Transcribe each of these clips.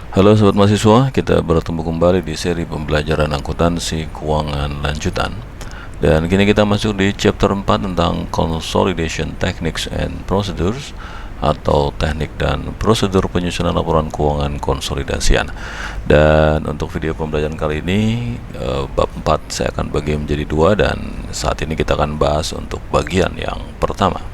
Halo sobat mahasiswa, kita bertemu kembali di seri pembelajaran akuntansi keuangan lanjutan. Dan kini kita masuk di chapter 4 tentang Consolidation Techniques and Procedures atau teknik dan prosedur penyusunan laporan keuangan konsolidasian. Dan untuk video pembelajaran kali ini bab 4 saya akan bagi menjadi dua, dan saat ini kita akan bahas untuk bagian yang pertama.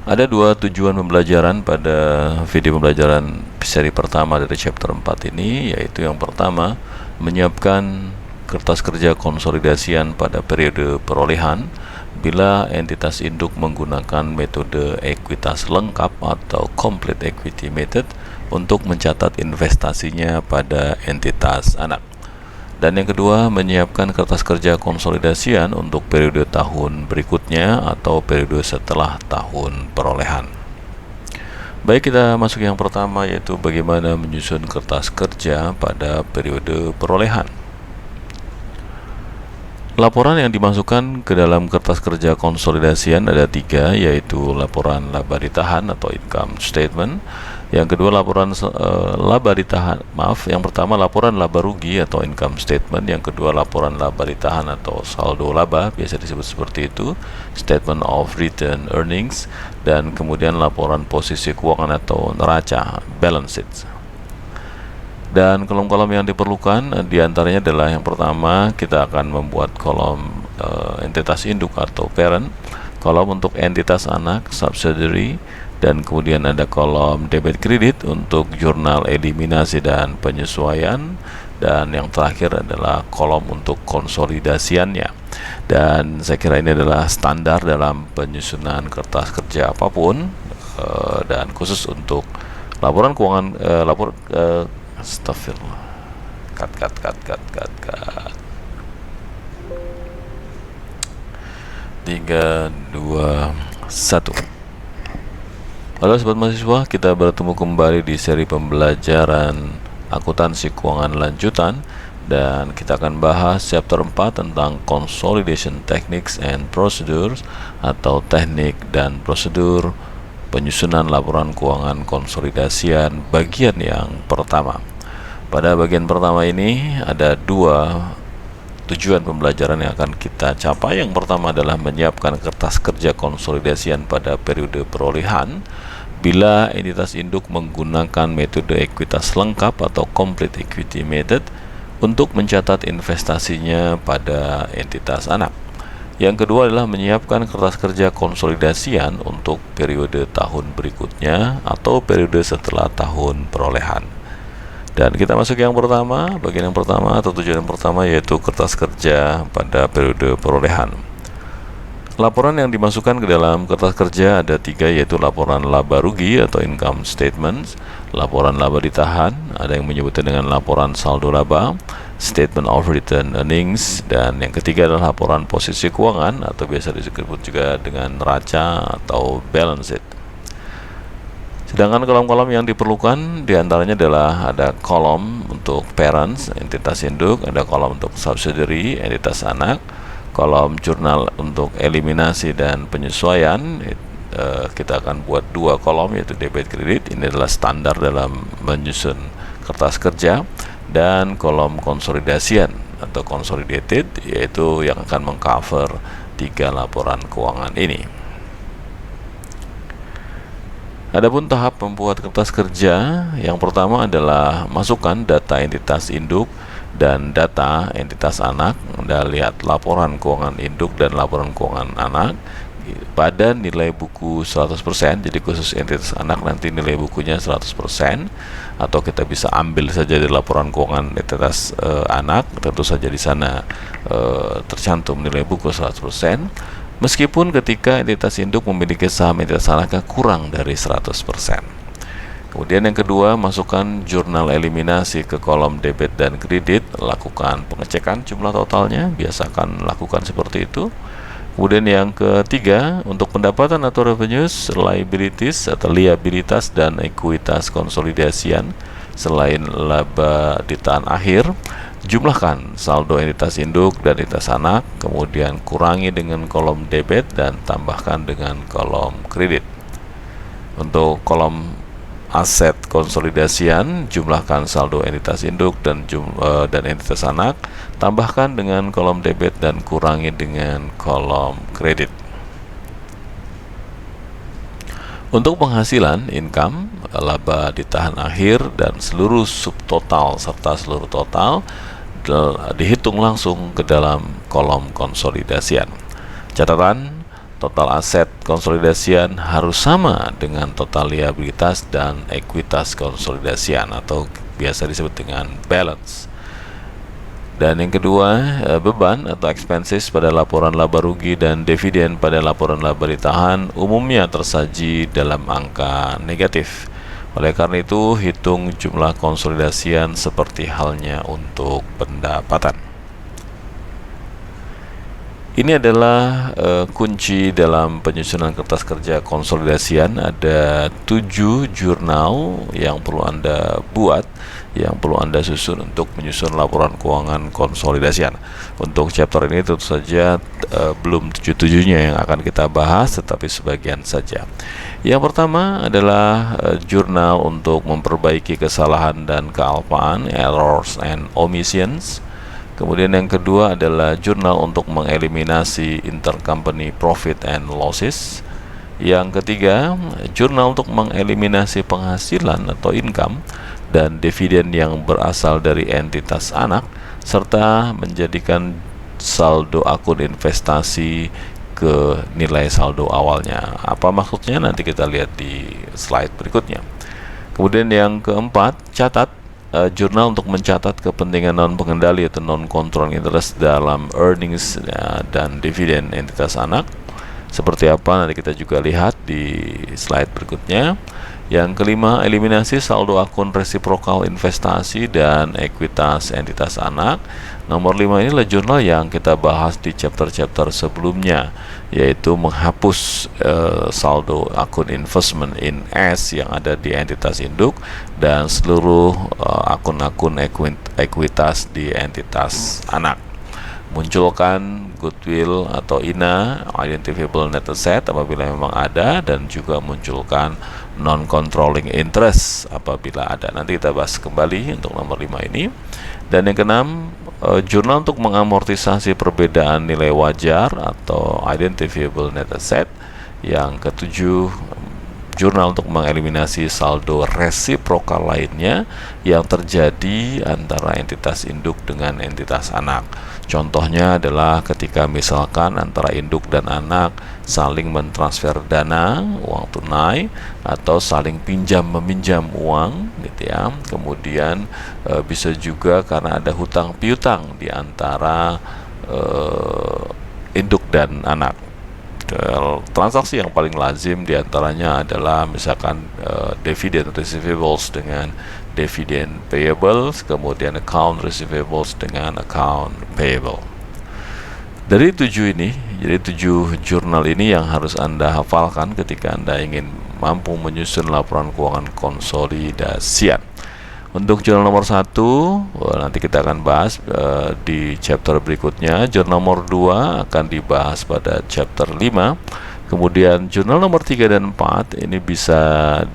Ada dua tujuan pembelajaran pada video pembelajaran seri pertama dari chapter 4 ini, yaitu yang pertama, menyiapkan kertas kerja konsolidasian pada periode perolehan bila entitas induk menggunakan metode ekuitas lengkap atau complete equity method untuk mencatat investasinya pada entitas anak. Dan yang kedua, menyiapkan kertas kerja konsolidasian untuk periode tahun berikutnya atau periode setelah tahun perolehan. Baik, kita masuk yang pertama, yaitu bagaimana menyusun kertas kerja pada periode perolehan. Laporan yang dimasukkan ke dalam kertas kerja konsolidasian ada tiga, yaitu laporan laba ditahan atau income statement. Yang kedua, laporan laba ditahan, yang pertama laporan laba rugi atau income statement. Yang kedua, laporan laba ditahan atau saldo laba, biasa disebut seperti itu, statement of return earnings. Dan kemudian laporan posisi keuangan atau neraca, balance sheet. Dan kolom-kolom yang diperlukan diantaranya adalah yang pertama, kita akan membuat kolom entitas induk atau parent, kolom untuk entitas anak, subsidiary, dan kemudian ada kolom debit kredit untuk jurnal eliminasi dan penyesuaian, dan yang terakhir adalah kolom untuk konsolidasiannya. Dan saya kira ini adalah standar dalam penyusunan kertas kerja apapun, dan khusus untuk laporan keuangan astagfirullah. Cut. 3, 2, 1. Halo sobat mahasiswa, kita bertemu kembali di seri pembelajaran akuntansi keuangan lanjutan, dan kita akan bahas chapter 4 tentang Consolidation Techniques and Procedures atau teknik dan prosedur penyusunan laporan keuangan konsolidasian bagian yang pertama. Pada bagian pertama ini ada dua tujuan pembelajaran yang akan kita capai. Yang pertama adalah menyiapkan kertas kerja konsolidasian pada periode perolehan bila entitas induk menggunakan metode ekuitas lengkap atau complete equity method untuk mencatat investasinya pada entitas anak. Yang kedua adalah menyiapkan kertas kerja konsolidasian untuk periode tahun berikutnya atau periode setelah tahun perolehan. Dan kita masuk yang pertama, bagian yang pertama atau tujuan yang pertama, yaitu kertas kerja pada periode perolehan. Laporan yang dimasukkan ke dalam kertas kerja ada tiga, yaitu laporan laba rugi atau income statements, laporan laba ditahan, ada yang menyebutnya dengan laporan saldo laba, statement of return earnings, dan yang ketiga adalah laporan posisi keuangan atau biasa disebut juga dengan neraca atau balance sheet. Sedangkan kolom-kolom yang diperlukan diantaranya adalah ada kolom untuk parents, entitas induk, ada kolom untuk subsidiary, entitas anak, kolom jurnal untuk eliminasi dan penyesuaian. Kita akan buat dua kolom, yaitu debit kredit, ini adalah standar dalam menyusun kertas kerja, dan kolom konsolidasian atau consolidated, yaitu yang akan mengcover tiga laporan keuangan ini. Adapun tahap membuat kertas kerja, yang pertama adalah masukkan data entitas induk dan data entitas anak. Anda lihat laporan keuangan induk dan laporan keuangan anak pada nilai buku 100%. Jadi khusus entitas anak nanti nilai bukunya 100%, atau kita bisa ambil saja di laporan keuangan entitas anak, tentu saja di sana tercantum nilai buku 100%. Meskipun ketika entitas induk memiliki saham entitas anaknya kurang dari 100%. Kemudian yang kedua, masukkan jurnal eliminasi ke kolom debit dan kredit, lakukan pengecekan jumlah totalnya, biasakan lakukan seperti itu. Kemudian yang ketiga, untuk pendapatan atau revenues, liabilities atau liabilitas dan ekuitas konsolidasian selain laba ditahan akhir, jumlahkan saldo entitas induk dan entitas anak, kemudian kurangi dengan kolom debit dan tambahkan dengan kolom kredit. Untuk kolom aset konsolidasian, jumlahkan saldo entitas induk dan entitas anak, tambahkan dengan kolom debit dan kurangi dengan kolom kredit. Untuk penghasilan, income, laba ditahan akhir, dan seluruh subtotal serta seluruh total dihitung langsung ke dalam kolom konsolidasian. Catatan, total aset konsolidasian harus sama dengan total liabilitas dan ekuitas konsolidasian atau biasa disebut dengan balance. Dan yang kedua, beban atau expenses pada laporan laba rugi dan dividen pada laporan laba ditahan umumnya tersaji dalam angka negatif. Oleh karena itu, hitung jumlah konsolidasian seperti halnya untuk pendapatan. Ini adalah kunci dalam penyusunan kertas kerja konsolidasian. Ada 7 jurnal yang perlu Anda buat, yang perlu Anda susun untuk menyusun laporan keuangan konsolidasian. Untuk chapter ini tentu saja belum 7-7-nya yang akan kita bahas, tetapi sebagian saja. Yang pertama adalah jurnal untuk memperbaiki kesalahan dan kealpaan, errors and omissions. Kemudian yang kedua adalah jurnal untuk mengeliminasi intercompany profit and losses. Yang ketiga, jurnal untuk mengeliminasi penghasilan atau income dan dividen yang berasal dari entitas anak, serta menjadikan saldo akun investasi ke nilai saldo awalnya. Apa maksudnya? Nanti kita lihat di slide berikutnya. Kemudian yang keempat, catat jurnal untuk mencatat kepentingan non-pengendali atau non-controlling interest dalam earnings dan dividen entitas anak. Seperti apa nanti kita juga lihat di slide berikutnya. Yang kelima, eliminasi saldo akun resiprokal investasi dan ekuitas entitas anak. Nomor 5 inilah jurnal yang kita bahas di chapter-chapter sebelumnya, yaitu menghapus saldo akun investment in S yang ada di entitas induk dan seluruh akun-akun ekuitas di entitas anak. Munculkan goodwill atau INA, identifiable net asset, apabila memang ada, dan juga munculkan non-controlling interest apabila ada. Nanti kita bahas kembali untuk nomor 5 ini. Dan yang keenam, jurnal untuk mengamortisasi perbedaan nilai wajar atau identifiable net asset. Yang ketujuh, jurnal untuk mengeliminasi saldo resiprokal lainnya yang terjadi antara entitas induk dengan entitas anak. Contohnya adalah ketika misalkan antara induk dan anak saling mentransfer dana, uang tunai, atau saling pinjam meminjam uang, gitu ya. Kemudian bisa juga karena ada hutang piutang di antara induk dan anak. Transaksi yang paling lazim diantaranya adalah misalkan dividend receivables dengan dividend payables, kemudian account receivables dengan account payable. Dari 7 ini, jadi 7 jurnal ini yang harus Anda hafalkan ketika Anda ingin mampu menyusun laporan keuangan konsolidasian. Untuk jurnal nomor 1 nanti kita akan bahas di chapter berikutnya. Jurnal nomor 2 akan dibahas pada chapter 5. Kemudian jurnal nomor 3 dan 4 ini bisa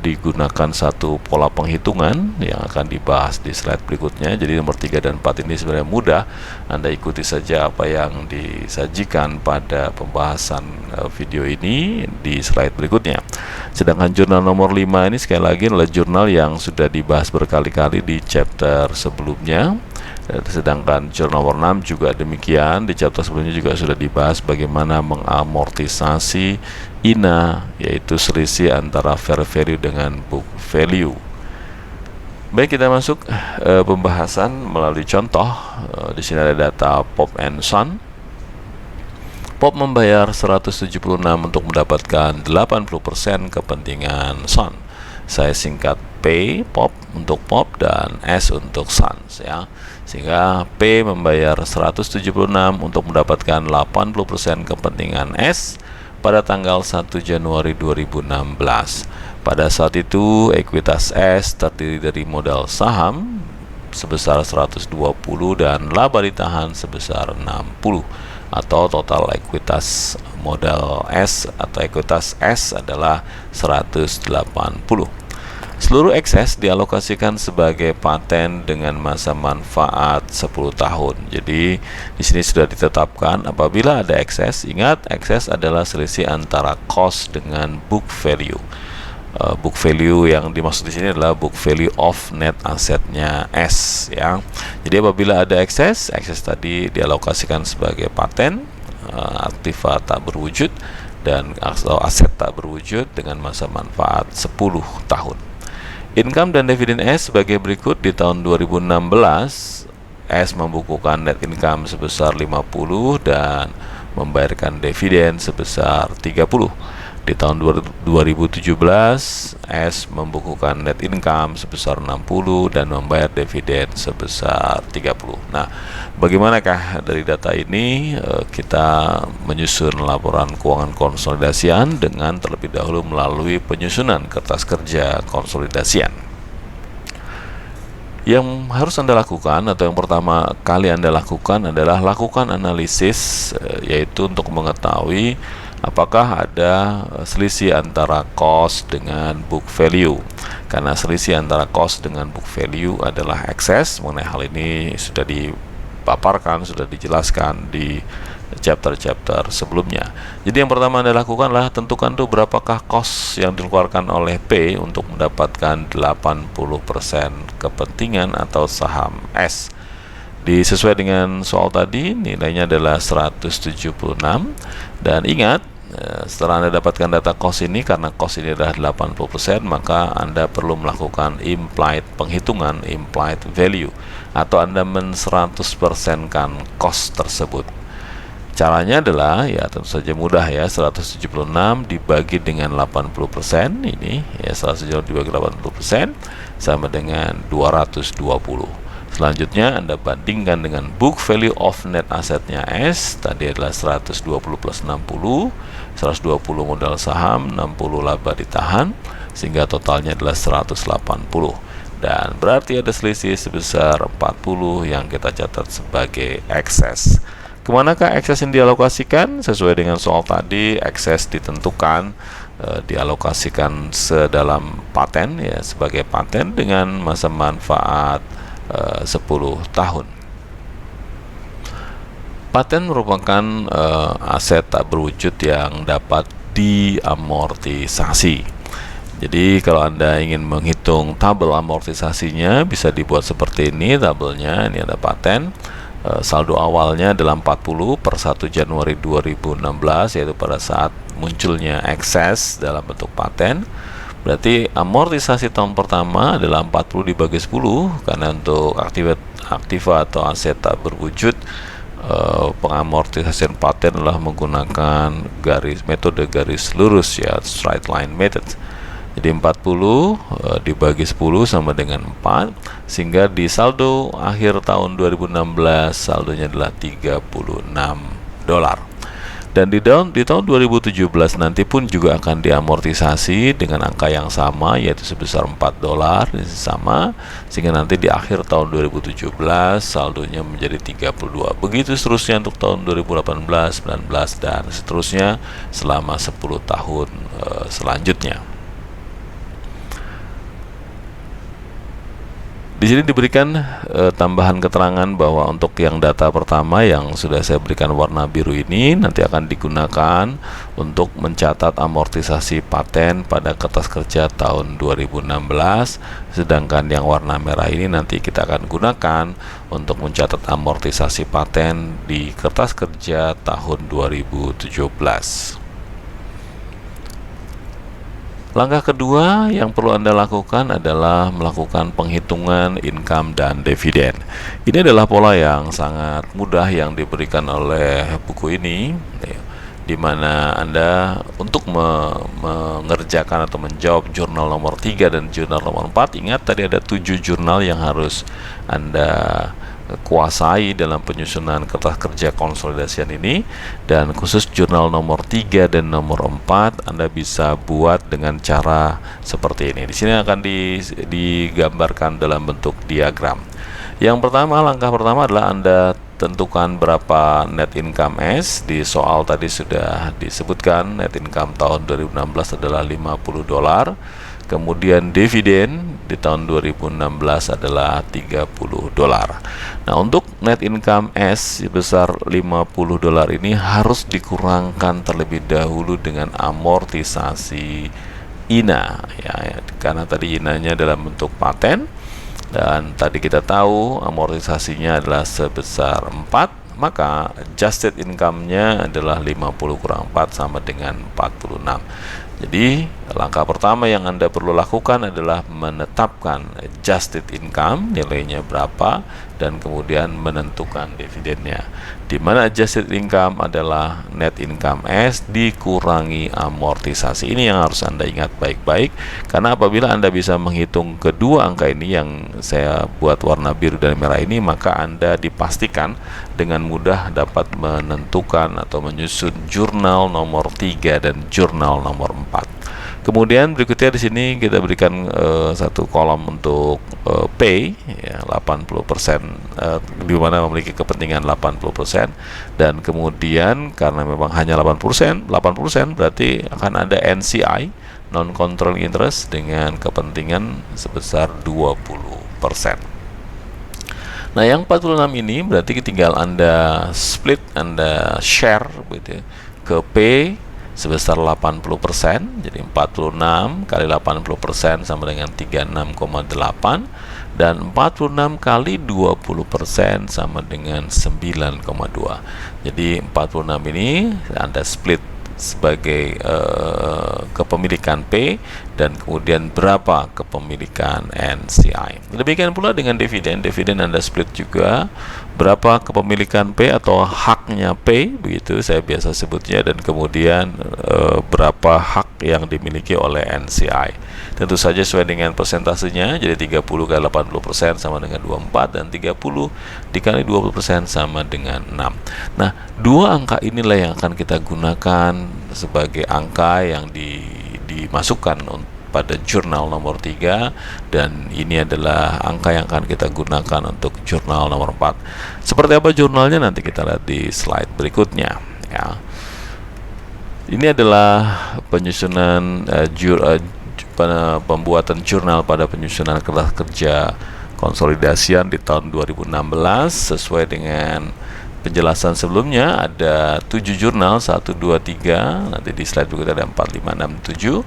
digunakan satu pola penghitungan yang akan dibahas di slide berikutnya. Jadi nomor 3 dan 4 ini sebenarnya mudah, Anda ikuti saja apa yang disajikan pada pembahasan video ini di slide berikutnya. Sedangkan jurnal nomor 5 ini sekali lagi adalah jurnal yang sudah dibahas berkali-kali di chapter sebelumnya. Sedangkan jurnal nomor 6 juga demikian, di chapter sebelumnya juga sudah dibahas bagaimana mengamortisasi INA, yaitu selisih antara fair value dengan book value. Baik, kita masuk pembahasan melalui contoh. Di sini ada data Pop and Son. Pop membayar 176 untuk mendapatkan 80% kepentingan Son. Saya singkat P, Pop untuk Pop, dan S untuk Sons, ya. Sehingga P membayar 176 untuk mendapatkan 80% kepentingan S pada tanggal 1 Januari 2016. Pada saat itu ekuitas S terdiri dari modal saham sebesar 120 dan laba ditahan sebesar 60, atau total ekuitas modal S atau ekuitas S adalah 180. Seluruh ekses dialokasikan sebagai paten dengan masa manfaat 10 tahun. Jadi di sini sudah ditetapkan apabila ada ekses, ingat ekses adalah selisih antara cost dengan book value. Book value yang dimaksud di sini adalah book value of net asetnya S ya. Jadi apabila ada ekses tadi dialokasikan sebagai paten, aktiva tak berwujud dan atau aset tak berwujud dengan masa manfaat 10 tahun. Income dan dividen S sebagai berikut. Di tahun 2016 S membukukan net income sebesar 50 dan membayarkan dividen sebesar 30. Di tahun 2017 S membukukan net income sebesar 60 dan membayar dividen sebesar 30. Nah, bagaimanakah dari data ini kita menyusun laporan keuangan konsolidasian dengan terlebih dahulu melalui penyusunan kertas kerja konsolidasian. Yang harus Anda lakukan atau yang pertama kali Anda lakukan adalah lakukan analisis, yaitu untuk mengetahui apakah ada selisih antara cost dengan book value. Karena selisih antara cost dengan book value adalah ekses. Mengenai hal ini sudah dipaparkan, sudah dijelaskan di chapter-chapter sebelumnya. Jadi yang pertama Anda lakukan adalah tentukan tuh berapakah cost yang dikeluarkan oleh P untuk mendapatkan 80% kepentingan atau saham S. Disesuai dengan soal tadi, nilainya adalah 176. Dan ingat, setelah Anda dapatkan data cost ini, karena cost ini adalah 80%, maka Anda perlu melakukan implied penghitungan, implied value, atau Anda men-100%kan cost tersebut. Caranya adalah, ya tentu saja mudah ya, 176 dibagi dengan 80%, ini ya 176 dibagi 80% sama dengan 220. Selanjutnya Anda bandingkan dengan book value of net asetnya S, tadi adalah 120 plus 60, 120 modal saham, 60 laba ditahan, sehingga totalnya adalah 180. Dan berarti ada selisih sebesar 40 yang kita catat sebagai ekses. Kemanakah ekses yang dialokasikan? Sesuai dengan soal tadi, ekses ditentukan dialokasikan sedalam paten ya, sebagai paten dengan masa manfaat 10 tahun. Paten merupakan aset tak berwujud yang dapat diamortisasi. Jadi kalau Anda ingin menghitung tabel amortisasinya, bisa dibuat seperti ini tabelnya. Ini ada paten. Saldo awalnya adalah 40 per 1 Januari 2016, yaitu pada saat munculnya ekses dalam bentuk paten. Berarti amortisasi tahun pertama adalah 40 dibagi 10, karena untuk aktiva atau aset tak berwujud, pengamortisasian paten adalah menggunakan metode garis lurus ya, straight line method. Jadi 40 dibagi 10 sama dengan 4, sehingga di saldo akhir tahun 2016 saldonya adalah $36. Dan di tahun 2017 nanti pun juga akan diamortisasi dengan angka yang sama, yaitu sebesar $4, sama, sehingga nanti di akhir tahun 2017 saldonya menjadi 32. Begitu seterusnya untuk tahun 2018, 19 dan seterusnya selama 10 tahun selanjutnya. Di sini diberikan tambahan keterangan bahwa untuk yang data pertama yang sudah saya berikan warna biru ini nanti akan digunakan untuk mencatat amortisasi paten pada kertas kerja tahun 2016, sedangkan yang warna merah ini nanti kita akan gunakan untuk mencatat amortisasi paten di kertas kerja tahun 2017. Langkah kedua yang perlu Anda lakukan adalah melakukan penghitungan income dan dividen. Ini adalah pola yang sangat mudah yang diberikan oleh buku ini, di mana Anda untuk mengerjakan atau menjawab jurnal nomor 3 dan jurnal nomor 4, ingat tadi ada 7 jurnal yang harus Anda kuasai dalam penyusunan kertas kerja konsolidasian ini, dan khusus jurnal nomor 3 dan nomor 4 Anda bisa buat dengan cara seperti ini. Di sini akan digambarkan dalam bentuk diagram. Yang pertama, langkah pertama adalah Anda tentukan berapa net income S. Di soal tadi sudah disebutkan net income tahun 2016 adalah $50. kemudian dividen di tahun 2016 adalah 30 dolar. Nah, untuk net income S sebesar 50 dolar ini harus dikurangkan terlebih dahulu dengan amortisasi INA ya, karena tadi INA-nya dalam bentuk paten, dan tadi kita tahu amortisasinya adalah sebesar 4, maka adjusted income-nya adalah 50 kurang 4 sama dengan 46. Jadi langkah pertama yang Anda perlu lakukan adalah menetapkan adjusted income, nilainya berapa, dan kemudian menentukan dividennya, di mana adjusted income adalah net income S dikurangi amortisasi. Ini yang harus Anda ingat baik-baik, karena apabila Anda bisa menghitung kedua angka ini yang saya buat warna biru dan merah ini, maka Anda dipastikan dengan mudah dapat menentukan atau menyusun jurnal nomor 3 dan jurnal nomor 4. Kemudian berikutnya di sini kita berikan satu kolom untuk pay ya, 80%, di mana memiliki kepentingan 80%, dan kemudian karena memang hanya 80% berarti akan ada NCI, non controlling interest, dengan kepentingan sebesar 20%. Nah, yang 46 ini berarti tinggal Anda split, Anda share gitu ya, ke P sebesar 80%, jadi 46 kali 80% sama dengan 36,8, dan 46 kali 20% sama dengan 9,2. Jadi 46 ini Anda split sebagai kepemilikan P, dan kemudian berapa kepemilikan NCI. Demikian pula dengan dividen. Dividen Anda split juga berapa kepemilikan P atau haknya P, begitu saya biasa sebutnya, dan kemudian berapa hak yang dimiliki oleh NCI. Tentu saja sesuai dengan persentasenya, jadi 30 kali 80% sama dengan 24, dan 30 dikali 20% sama dengan 6. Nah, dua angka inilah yang akan kita gunakan sebagai angka yang dimasukkan pada jurnal nomor 3, dan ini adalah angka yang akan kita gunakan untuk jurnal nomor 4. Seperti apa jurnalnya nanti kita lihat di slide berikutnya ya. Ini adalah penyusunan pembuatan jurnal pada penyusunan kertas kerja konsolidasian di tahun 2016 sesuai dengan penjelasan sebelumnya. Ada 7 jurnal, 1, 2, 3, nanti di slide berikutnya ada 4, 5, 6, 7.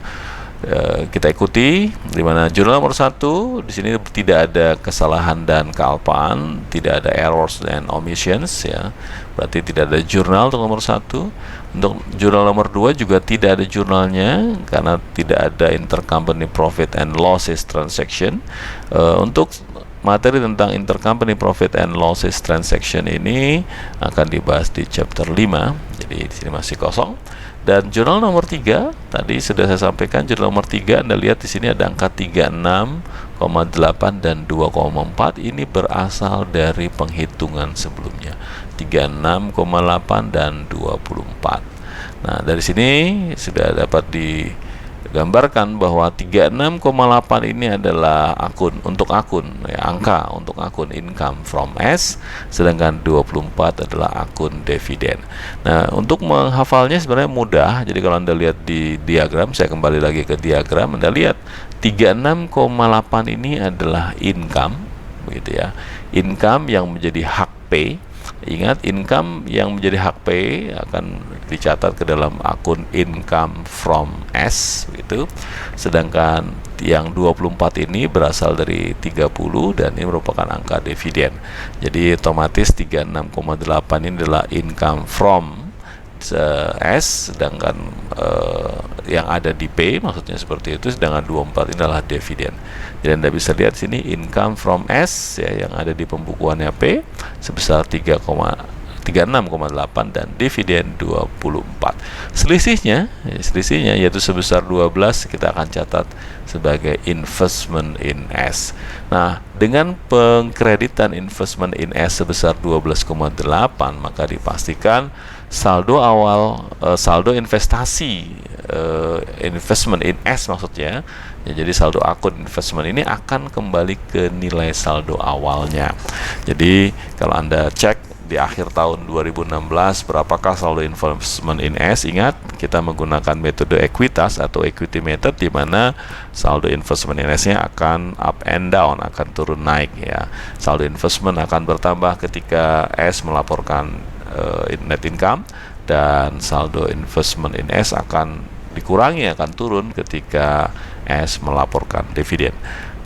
Kita ikuti, di mana jurnal nomor 1 di sini tidak ada kesalahan dan kealpaan, tidak ada errors dan omissions ya. Berarti tidak ada jurnal untuk nomor 1. Untuk jurnal nomor 2 juga tidak ada jurnalnya karena tidak ada intercompany profit and losses transaction. Untuk materi tentang intercompany profit and losses transaction ini akan dibahas di chapter 5. Jadi di sini masih kosong. Dan jurnal nomor 3 tadi sudah saya sampaikan, jurnal nomor 3 Anda lihat di sini ada angka 36,8 dan 2,4. Ini berasal dari penghitungan sebelumnya, 36,8 dan 24. Nah, dari sini sudah dapat digambarkan bahwa 36,8 ini adalah untuk akun ya, angka untuk akun income from S, sedangkan 24 adalah akun dividen. Nah, untuk menghafalnya sebenarnya mudah. Jadi kalau Anda lihat di diagram, saya kembali lagi ke diagram, Anda lihat 36,8 ini adalah income begitu ya. Income yang menjadi hak P. Ingat, income yang menjadi hak P akan dicatat ke dalam akun income from S gitu. Sedangkan yang 24 ini berasal dari 30 dan ini merupakan angka dividen. Jadi otomatis 36,8 ini adalah income from S, sedangkan yang ada di P maksudnya seperti itu, sedangkan 24 ini adalah dividen. Jadi Anda bisa lihat sini income from S ya, yang ada di pembukuannya P sebesar 36,8 dan dividen 24. Selisihnya yaitu sebesar 12 kita akan catat sebagai investment in S. Nah, dengan pengkreditan investment in S sebesar 12,8 maka dipastikan saldo awal saldo investasi investment in S maksudnya ya, jadi saldo akun investment ini akan kembali ke nilai saldo awalnya. Jadi kalau Anda cek di akhir tahun 2016 berapakah saldo investment in S. Ingat, kita menggunakan metode ekuitas atau equity method, di mana saldo investment in S nya akan up and down, akan turun naik ya. Saldo investment akan bertambah ketika S melaporkan net income, dan saldo investment in S akan dikurangi, akan turun ketika S melaporkan dividen.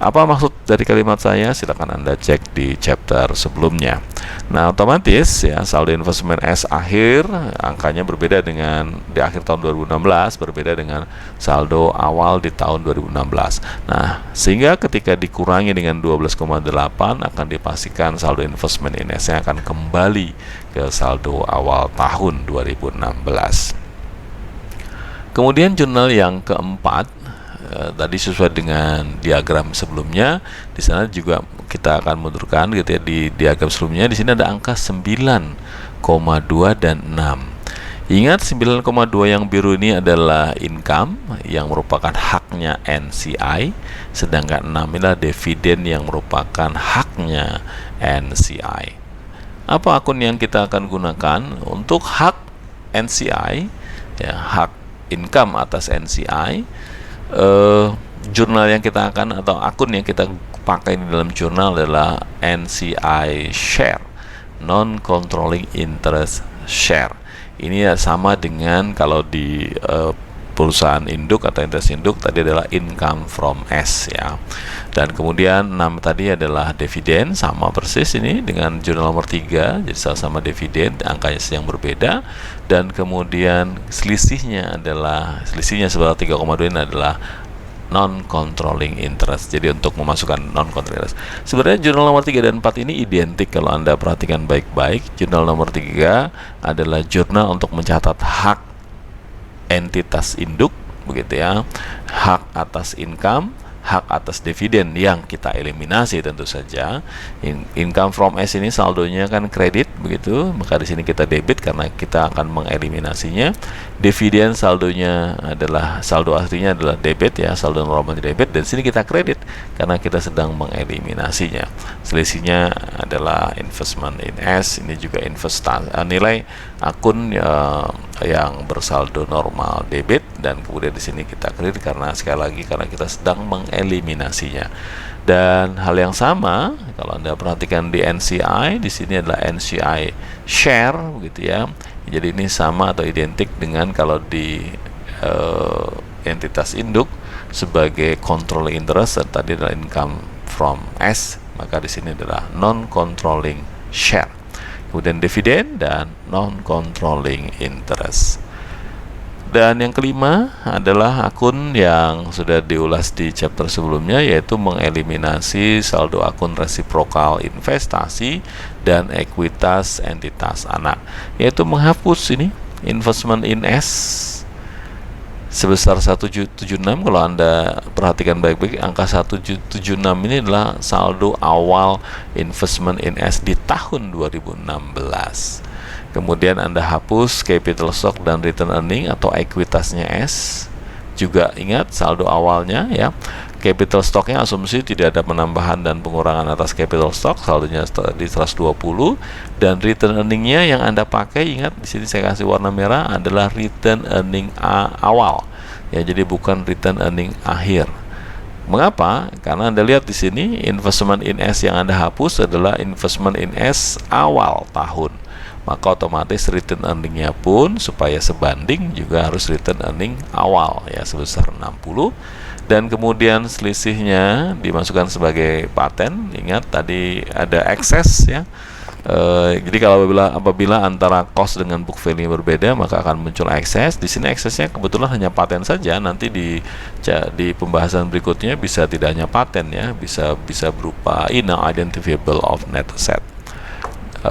Apa maksud dari kalimat saya? Silakan Anda cek di chapter sebelumnya. Nah, otomatis ya saldo investment S akhir angkanya berbeda dengan di akhir tahun 2016, berbeda dengan saldo awal di tahun 2016. Nah, sehingga ketika dikurangi dengan 12,8 akan dipastikan saldo investment in S nya akan kembali ke saldo awal tahun 2016. Kemudian jurnal yang keempat, tadi sesuai dengan diagram sebelumnya, di sana juga kita akan mundurkan gitu ya. Di diagram sebelumnya di sini ada angka 9,2 dan 6. Ingat, 9,2 yang biru ini adalah income yang merupakan haknya NCI, sedangkan 6 adalah dividen yang merupakan haknya NCI. Apa akun yang kita akan gunakan untuk hak NCI ya, hak income atas NCI? Jurnal yang kita akan atau akun yang kita pakai di dalam jurnal adalah NCI share, non controlling interest share. Ini ya sama dengan kalau di perusahaan induk atau entitas induk tadi adalah income from S ya. Dan kemudian 6 tadi adalah dividen, sama persis ini dengan jurnal nomor 3, jadi sama-sama dividen, angkanya yang berbeda. Dan kemudian selisihnya sebesar 3,2 ini adalah non controlling interest. Jadi untuk memasukkan non controlling interest, sebenarnya jurnal nomor 3 dan 4 ini identik kalau Anda perhatikan baik-baik. Jurnal nomor 3 adalah jurnal untuk mencatat hak entitas induk begitu ya, hak atas income, hak atas dividen yang kita eliminasi tentu saja. Income from S ini saldonya kan kredit begitu, maka di sini kita debit karena kita akan mengeliminasinya. Dividen saldonya adalah saldo aslinya adalah debit ya, saldo normal debit, dan sini kita kredit karena kita sedang mengeliminasinya. Selisihnya adalah investment in S, ini juga nilai akun yang bersaldo normal debit, dan kemudian di sini kita kredit karena sekali lagi karena kita sedang mengeliminasinya. Dan hal yang sama kalau Anda perhatikan di NCI, di sini adalah NCI share begitu ya. Jadi ini sama atau identik dengan kalau di entitas induk sebagai controlling interest, dan tadi adalah income from S, maka di sini adalah non controlling share. Kemudian dividen dan non controlling interest. Dan yang kelima adalah akun yang sudah diulas di chapter sebelumnya, yaitu mengeliminasi saldo akun resiprokal investasi dan ekuitas entitas anak, yaitu menghapus ini investment in S sebesar 176. Kalau Anda perhatikan baik-baik, angka 176 ini adalah saldo awal investment in S di tahun 2016. Kemudian Anda hapus capital stock dan return earning atau ekuitasnya S. Juga ingat saldo awalnya ya. Capital stocknya asumsi tidak ada penambahan dan pengurangan atas capital stock, saldonya di 120. Dan return earningnya yang Anda pakai, ingat di sini saya kasih warna merah, adalah return earning awal ya, jadi bukan return earning akhir. Mengapa? Karena Anda lihat di sini investment in S yang Anda hapus adalah investment in S awal tahun, maka otomatis return earningnya pun supaya sebanding juga harus return earning awal ya sebesar 60. Dan kemudian selisihnya dimasukkan sebagai paten. Ingat tadi ada excess ya. Jadi kalau apabila antara cost dengan book value berbeda, maka akan muncul excess. Di sini excessnya kebetulan hanya paten saja. Nanti di pembahasan berikutnya bisa tidak hanya paten ya, bisa berupa identifiable of net asset.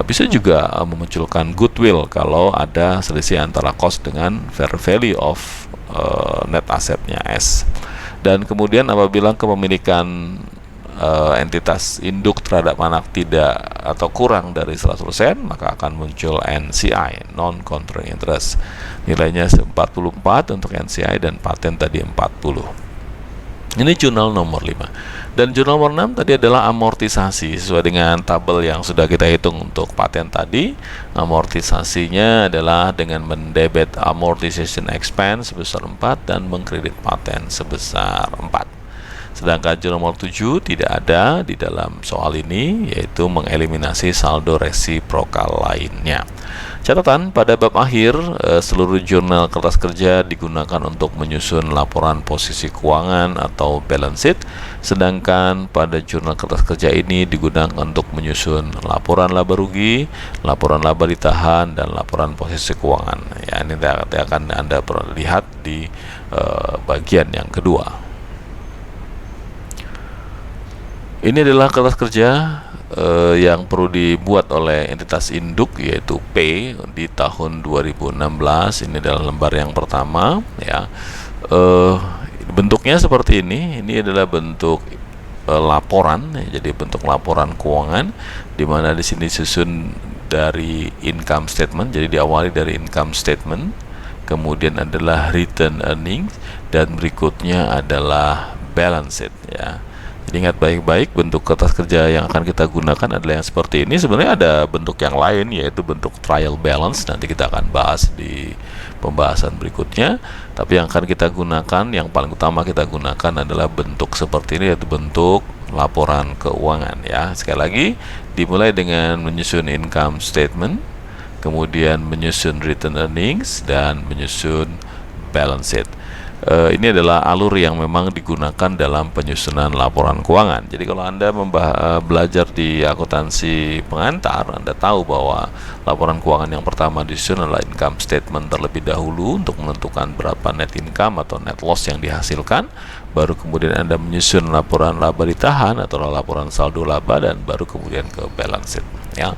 Bisa juga memunculkan goodwill kalau ada selisih antara cost dengan fair value of net assetnya S. Dan kemudian apabila kepemilikan entitas induk terhadap anak tidak atau kurang dari 100%, maka akan muncul NCI, non controlling interest. Nilainya 44 untuk NCI dan paten tadi 40. Ini jurnal nomor 5. Dan jurnal nomor 6 tadi adalah amortisasi sesuai dengan tabel yang sudah kita hitung untuk paten tadi. Amortisasinya adalah dengan mendebit amortization expense sebesar 4 dan mengkredit paten sebesar 4. Sedangkan jurnal nomor 7 tidak ada di dalam soal ini, yaitu mengeliminasi saldo resiprokal lainnya. Catatan, pada bab akhir seluruh jurnal kertas kerja digunakan untuk menyusun laporan posisi keuangan atau balance sheet, sedangkan pada jurnal kertas kerja ini digunakan untuk menyusun laporan laba rugi, laporan laba ditahan, dan laporan posisi keuangan. Ya, ini akan Anda lihat di bagian yang kedua. Ini adalah kertas kerja yang perlu dibuat oleh entitas induk, yaitu P di tahun 2016. Ini adalah lembar yang pertama, ya. Bentuknya seperti ini. Ini adalah bentuk laporan, ya, jadi bentuk laporan keuangan, di mana di sini susun dari income statement. Jadi diawali dari income statement, kemudian adalah return earnings, dan berikutnya adalah balance sheet, ya. Jadi ingat baik-baik, bentuk kertas kerja yang akan kita gunakan adalah yang seperti ini. Sebenarnya ada bentuk yang lain, yaitu bentuk trial balance. Nanti kita akan bahas di pembahasan berikutnya. Tapi yang akan kita gunakan, yang paling utama kita gunakan adalah bentuk seperti ini, yaitu bentuk laporan keuangan, ya. Sekali lagi, dimulai dengan menyusun income statement, kemudian menyusun return earnings, dan menyusun balance sheet. Ini adalah alur yang memang digunakan dalam penyusunan laporan keuangan. Jadi kalau Anda belajar di akuntansi pengantar, Anda tahu bahwa laporan keuangan yang pertama disusun adalah income statement terlebih dahulu untuk menentukan berapa net income atau net loss yang dihasilkan. Baru kemudian Anda menyusun laporan laba ditahan atau laporan saldo laba, dan baru kemudian ke balance sheet, ya.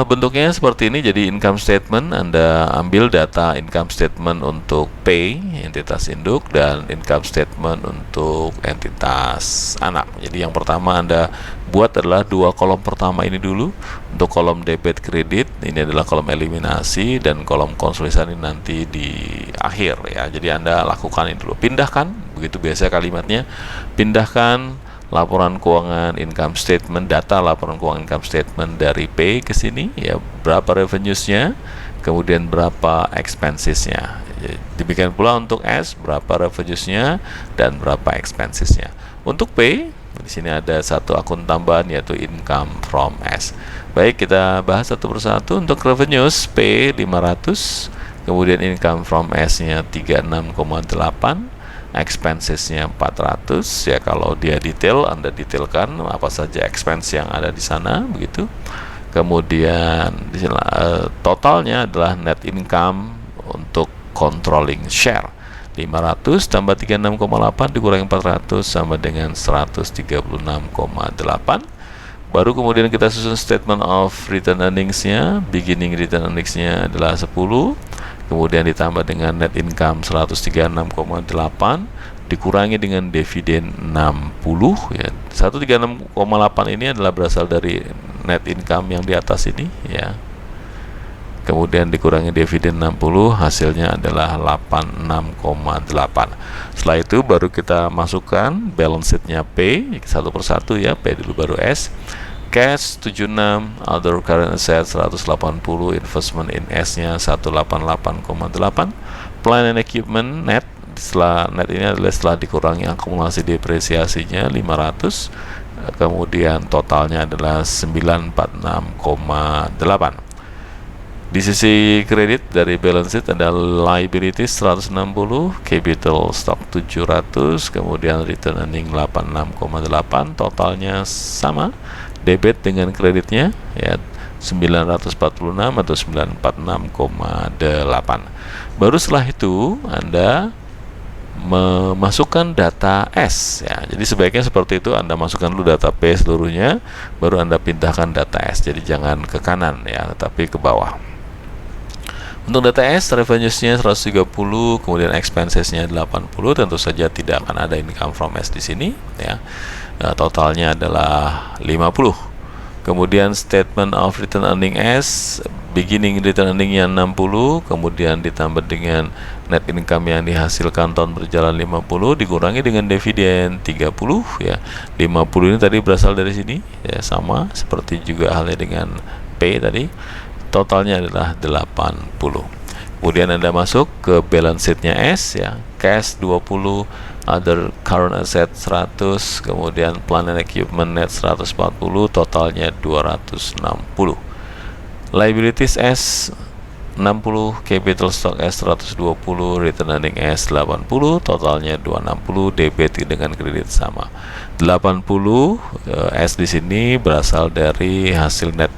Bentuknya seperti ini. Jadi income statement, Anda ambil data income statement untuk P, entitas induk, dan income statement untuk entitas anak. Jadi yang pertama Anda buat adalah dua kolom pertama ini dulu. Untuk kolom debit kredit, ini adalah kolom eliminasi, dan kolom konsolidasi ini nanti di akhir, ya. Jadi Anda lakukan ini dulu. Pindahkan, begitu biasa kalimatnya. Pindahkan laporan keuangan income statement, data laporan keuangan income statement dari P ke sini, ya, berapa revenues-nya, kemudian berapa expenses-nya. Demikian pula untuk S, berapa revenues-nya dan berapa expenses-nya. Untuk P, di sini ada satu akun tambahan, yaitu income from S. Baik, kita bahas satu persatu. Untuk revenues, P 500, kemudian income from S-nya 36,8, expenses-nya 400, ya. Kalau dia detail, Anda detailkan apa saja expense yang ada di sana, begitu. Kemudian di sini, totalnya adalah net income untuk controlling share 500 tambah 36,8 dikurangi 400 sama dengan 136,8. Baru kemudian kita susun statement of return earnings-nya. Beginning return earnings-nya adalah 10, kemudian ditambah dengan net income 136,8 dikurangi dengan dividen 60, ya. 136,8 ini adalah berasal dari net income yang di atas ini, ya. Kemudian dikurangi dividen 60, hasilnya adalah 86,8. Setelah itu baru kita masukkan balance sheet-nya P satu persatu, ya. P dulu baru S. Cash 76, other current assets 180, investment in S-nya 188,8, plant and equipment net, setelah net ini adalah setelah dikurangi akumulasi depresiasinya 500, kemudian totalnya adalah 946,8. Di sisi kredit dari balance sheet ada liabilities 160, capital stock 700, kemudian return earning 86,8, totalnya sama. Debit dengan kreditnya, ya, 946 atau 946,8. Baru setelah itu Anda memasukkan data S, ya. Jadi sebaiknya seperti itu, Anda masukkan dulu data P seluruhnya, baru Anda pindahkan data S. Jadi jangan ke kanan, ya, tetapi ke bawah. Untuk data S, revenues-nya 130, kemudian expenses-nya 80, tentu saja tidak akan ada income from S di sini, ya. Totalnya adalah 50. Kemudian statement of return earning S, beginning return earning-nya 60, kemudian ditambah dengan net income yang dihasilkan tahun berjalan 50 dikurangi dengan dividen 30 ya. 50 ini tadi berasal dari sini ya, sama seperti juga halnya dengan P tadi. Totalnya adalah 80. Kemudian Anda masuk ke balance sheet-nya S ya, cash 20, other current asset 100, kemudian plant and equipment net 140, totalnya 260. Liabilities S 60, capital stock S 120, return earning S 80, totalnya 260, debit dengan kredit sama. 80 S di sini berasal dari hasil net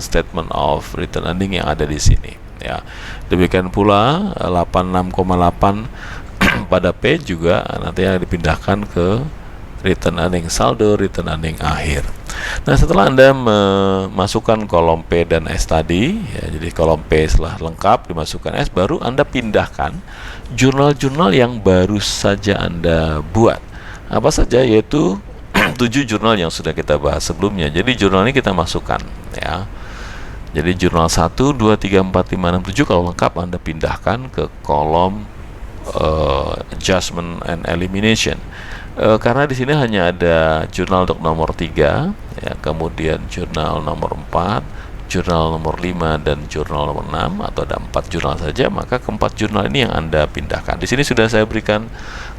statement of return earning yang ada di sini ya. Demikian pula 86,8 pada P juga nanti yang dipindahkan ke return earning saldo, return earning akhir. Nah, setelah Anda memasukkan kolom P dan S tadi ya, jadi kolom P setelah lengkap dimasukkan S, baru Anda pindahkan jurnal-jurnal yang baru saja Anda buat. Apa saja? Yaitu 7 jurnal yang sudah kita bahas sebelumnya. Jadi jurnal ini kita masukkan ya. Jadi jurnal 1, 2, 3, 4, 5, 6, 7 kalau lengkap Anda pindahkan ke kolom adjustment and elimination. Karena di sini hanya ada jurnal untuk nomor 3 ya, kemudian jurnal nomor 4, jurnal nomor 5 dan jurnal nomor 6, atau ada 4 jurnal saja, maka keempat jurnal ini yang Anda pindahkan. Di sini sudah saya berikan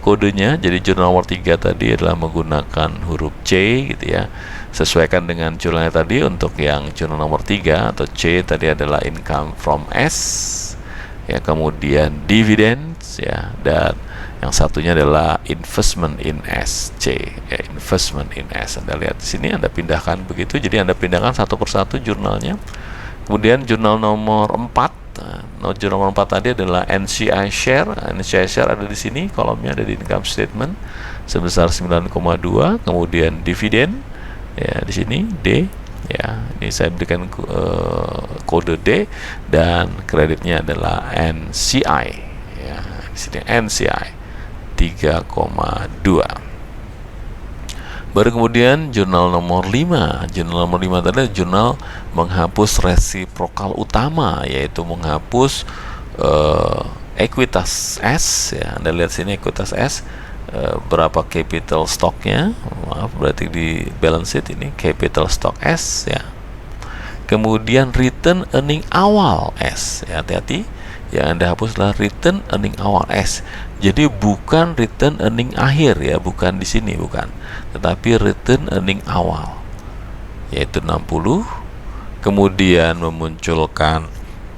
kodenya. Jadi jurnal nomor 3 tadi adalah menggunakan huruf C gitu ya. Sesuaikan dengan jurnalnya tadi. Untuk yang jurnal nomor 3 atau C tadi adalah income from S ya, kemudian dividends ya, dan yang satunya adalah investment in S, C ya, investment in S. Anda lihat di sini, Anda pindahkan begitu. Jadi Anda pindahkan satu persatu jurnalnya. Kemudian jurnal nomor 4, jurnal nomor 4 tadi adalah NCI share. NCI share ada di sini, kolomnya ada di income statement sebesar 9,2. Kemudian dividen ya di sini D ya, ini saya berikan kode D, dan kreditnya adalah NCI ya, di sini NCI 3,2. Baru kemudian jurnal nomor 5. Jurnal nomor 5 tadi adalah jurnal menghapus resiprokal utama, yaitu menghapus ekuitas S ya. Anda lihat sini ekuitas S, berapa capital stocknya, maaf berarti di balance sheet ini capital stock S ya. Kemudian return earning awal S ya, hati-hati yang Anda hapus adalah return earning awal S. Jadi bukan return earning akhir ya, bukan di sini, bukan, tetapi return earning awal, yaitu 60. Kemudian memunculkan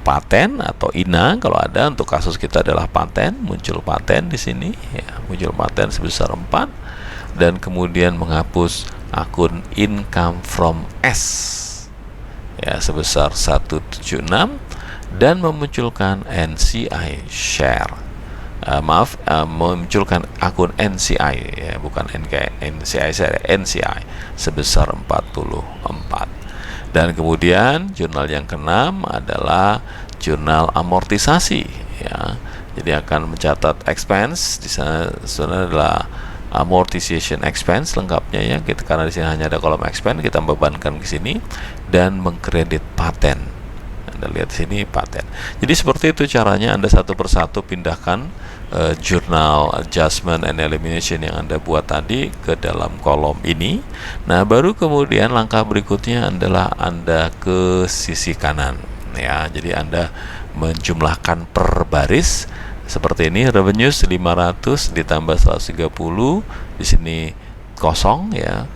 paten atau INA kalau ada, untuk kasus kita adalah paten, muncul paten di sini ya, muncul paten sebesar 4, dan kemudian menghapus akun income from S ya sebesar 176, dan memunculkan NCI share. Memunculkan akun NCI ya, bukan NCI share, NCI sebesar 44. Dan kemudian jurnal yang keenam adalah jurnal amortisasi ya. Jadi akan mencatat expense di sana, adalah amortization expense lengkapnya ya. Karena di sini hanya ada kolom expense, kita bebankan ke sini, dan mengkredit paten. Anda lihat di sini paten. Jadi seperti itu caranya Anda satu persatu pindahkan jurnal adjustment and elimination yang Anda buat tadi ke dalam kolom ini. Nah, baru kemudian langkah berikutnya adalah Anda ke sisi kanan ya. Jadi Anda menjumlahkan per baris seperti ini. Revenues 500 ditambah 130, di sini kosong ya.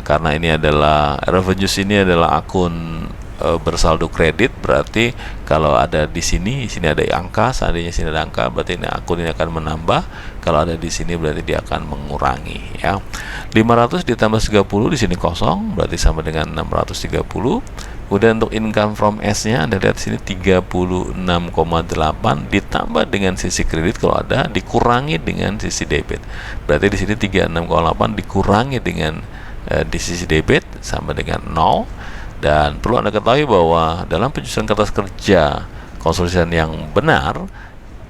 Karena ini adalah revenues, ini adalah akun bersaldo kredit, berarti kalau ada di sini ada angka, seandainya sini ada angka, berarti ini akun ini akan menambah. Kalau ada di sini berarti dia akan mengurangi ya. 500 ditambah 30, di sini kosong, berarti sama dengan 630. Kemudian untuk income from S-nya Anda lihat sini 36,8 ditambah dengan sisi kredit kalau ada, dikurangi dengan sisi debit. Berarti di sini 36,8 dikurangi dengan di sisi debit sama dengan 0. Dan perlu Anda ketahui bahwa dalam penyusunan kertas kerja konsolidan yang benar,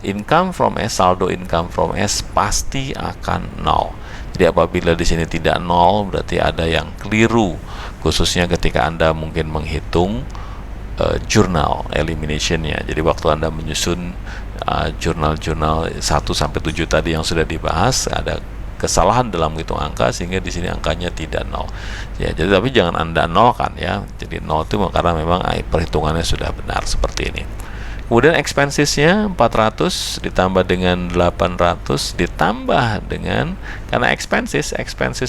income from S, saldo income from S pasti akan 0. Jadi apabila di sini tidak nol, berarti ada yang keliru, khususnya ketika Anda mungkin menghitung jurnal eliminationnya. Jadi waktu Anda menyusun jurnal-jurnal 1 sampai 7 tadi yang sudah dibahas, ada kesalahan dalam menghitung angka sehingga di sini angkanya tidak nol. Ya, jadi tapi jangan Anda nolkan ya. Jadi nol itu karena memang perhitungannya sudah benar seperti ini. Kemudian expensesnya 400 ditambah dengan 800 ditambah dengan, karena expenses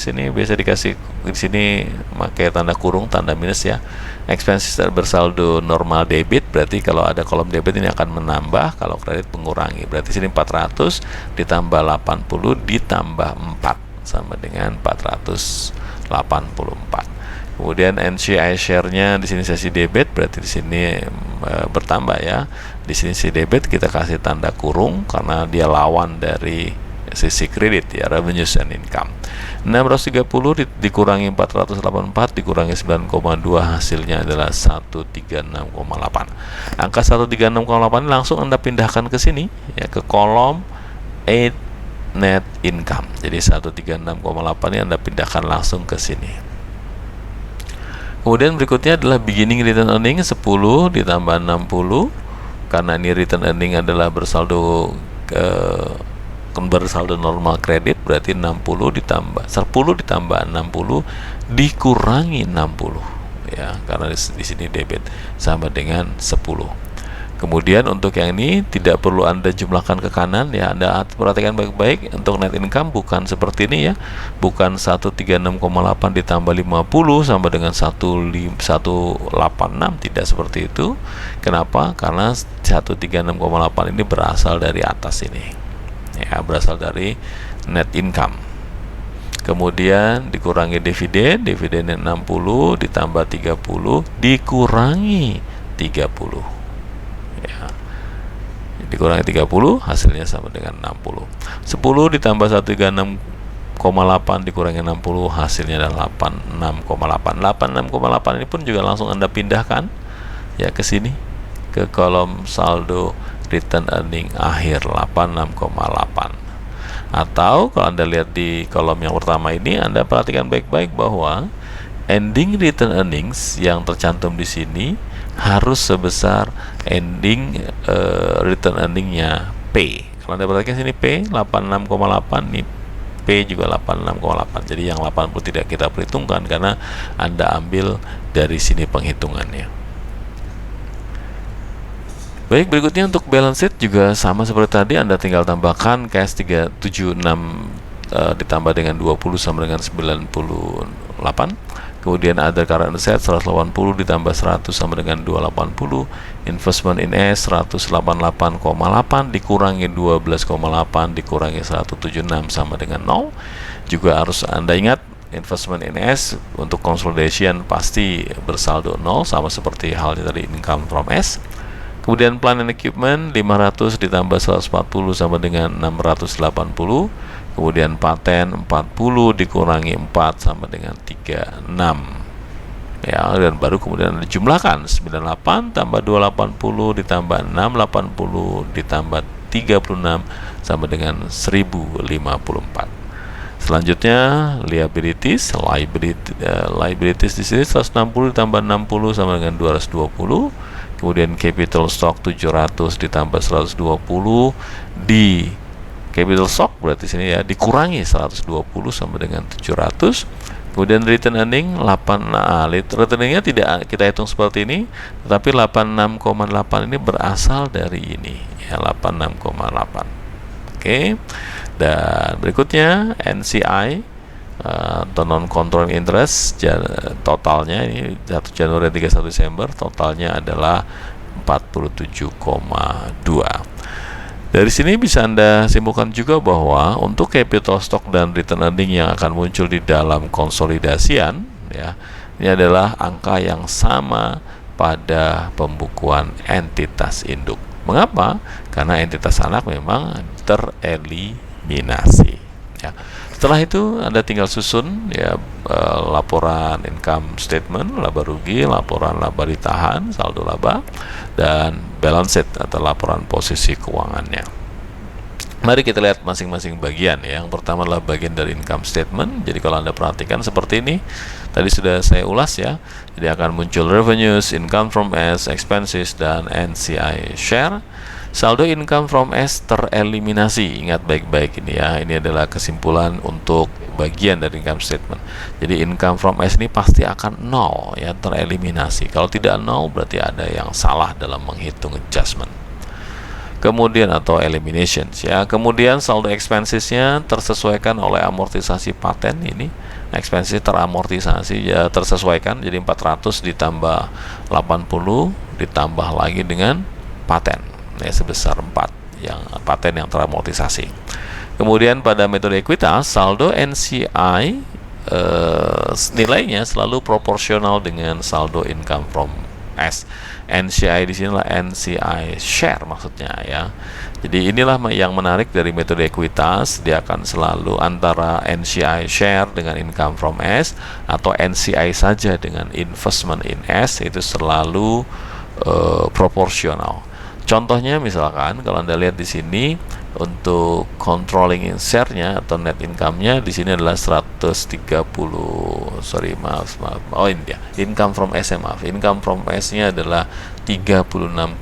ini biasa dikasih di sini pakai tanda kurung, tanda minus ya. Expenses bersaldo normal debit, berarti kalau ada kolom debit ini akan menambah, kalau kredit mengurangi. Berarti sini 400 ditambah 80 ditambah 4 sama dengan 484. Kemudian NCI share-nya di sini sesi debit, berarti di sini bertambah ya. Di sini si debit kita kasih tanda kurung karena dia lawan dari sisi kredit ya, revenues and income. 630 dikurangi 484 dikurangi 9,2, hasilnya adalah 136,8. Angka 136,8 ini langsung Anda pindahkan ke sini ya, ke kolom 8 net income. Jadi 136,8 ini Anda pindahkan langsung ke sini. Kemudian berikutnya adalah beginning return earning 10 ditambah 60, karena ini return earning adalah bersaldo bersaldo normal kredit, berarti 10 ditambah 60 dikurangi 60 ya, karena di sini debit sama dengan 10. Kemudian untuk yang ini tidak perlu Anda jumlahkan ke kanan ya, Anda perhatikan baik-baik. Untuk net income bukan seperti ini ya, bukan 136,8 ditambah 50 sama dengan 186, tidak seperti itu. Kenapa? Karena 136,8 ini berasal dari atas ini ya, berasal dari net income. Kemudian dikurangi dividennya 60 ditambah 30 dikurangi 30 ya, dikurangi 30 hasilnya sama dengan 60. 10 ditambah 136,8 dikurangi 60 hasilnya adalah 86,8. 86,8 ini pun juga langsung Anda pindahkan ya ke sini, ke kolom saldo return earning akhir 86,8. Atau kalau Anda lihat di kolom yang pertama ini, Anda perhatikan baik-baik bahwa ending return earnings yang tercantum di sini harus sebesar ending return earningnya P. Kalau Anda perhatikan sini P 86,8, nih P juga 86,8. Jadi yang 80 tidak kita perhitungkan karena Anda ambil dari sini penghitungannya. Baik, berikutnya untuk balance sheet juga sama seperti tadi, Anda tinggal tambahkan cash 376 ditambah dengan 20 sama dengan 98. Kemudian other current asset 180 ditambah 100 sama dengan 280. Investment in S 188,8 dikurangi 12,8 dikurangi 176 sama dengan 0. Juga harus Anda ingat, investment in S untuk consolidation pasti bersaldo 0, sama seperti halnya tadi income from S. Kemudian plant and equipment 500 ditambah 140 sama dengan 680. Kemudian paten 40 dikurangi 4 sama dengan 36 ya, dan baru kemudian dijumlahkan 98 tambah 280 ditambah 680 ditambah 36 sama dengan 1054. Selanjutnya liabilities di sini 160 ditambah 60 sama dengan 220. Kemudian capital stock 700 ditambah 120 di capital stock, berarti sini ya dikurangi 120 sama dengan 700. Kemudian return earning 8, return earningnya tidak kita hitung seperti ini, tetapi 86,8 ini berasal dari ini ya, 86,8. Oke. Dan berikutnya NCI atau non controlling interest, totalnya ini 1 Januari 31 Desember totalnya adalah 47,2. Dari sini bisa Anda simpulkan juga bahwa untuk capital stock dan return earning yang akan muncul di dalam konsolidasian ya, ini adalah angka yang sama pada pembukuan entitas induk. Mengapa? Karena entitas anak memang tereliminasi ya. Setelah itu Anda tinggal susun ya laporan income statement, laba rugi, laporan laba ditahan, saldo laba, dan balance sheet atau laporan posisi keuangannya. Mari kita lihat masing-masing bagian ya. Yang pertama adalah bagian dari income statement. Jadi kalau Anda perhatikan seperti ini, tadi sudah saya ulas ya. Jadi akan muncul revenues, income from S, expenses, dan NCI share. Saldo income from S tereliminasi. Ingat baik-baik ini ya. Ini adalah kesimpulan untuk bagian dari income statement. Jadi income from S ini pasti akan nol ya, tereliminasi. Kalau tidak nol berarti ada yang salah dalam menghitung adjustment. Kemudian atau eliminations ya. Kemudian saldo expensesnya tersesuaikan oleh amortisasi paten ini. Expenses teramortisasi ya, tersesuaikan, jadi 400 ditambah 80 ditambah lagi dengan paten ya, sebesar 4 yang paten yang teramortisasi. Kemudian pada metode ekuitas saldo NCI nilainya selalu proporsional dengan saldo income from S. NCI di sini adalah NCI share maksudnya ya. Jadi inilah yang menarik dari metode ekuitas, dia akan selalu antara NCI share dengan income from S atau NCI saja dengan investment in S, itu selalu proporsional. Contohnya misalkan kalau Anda lihat di sini untuk controlling in share-nya atau net income-nya di sini adalah 130, oh ini dia, income from S, income from S-nya adalah 36,8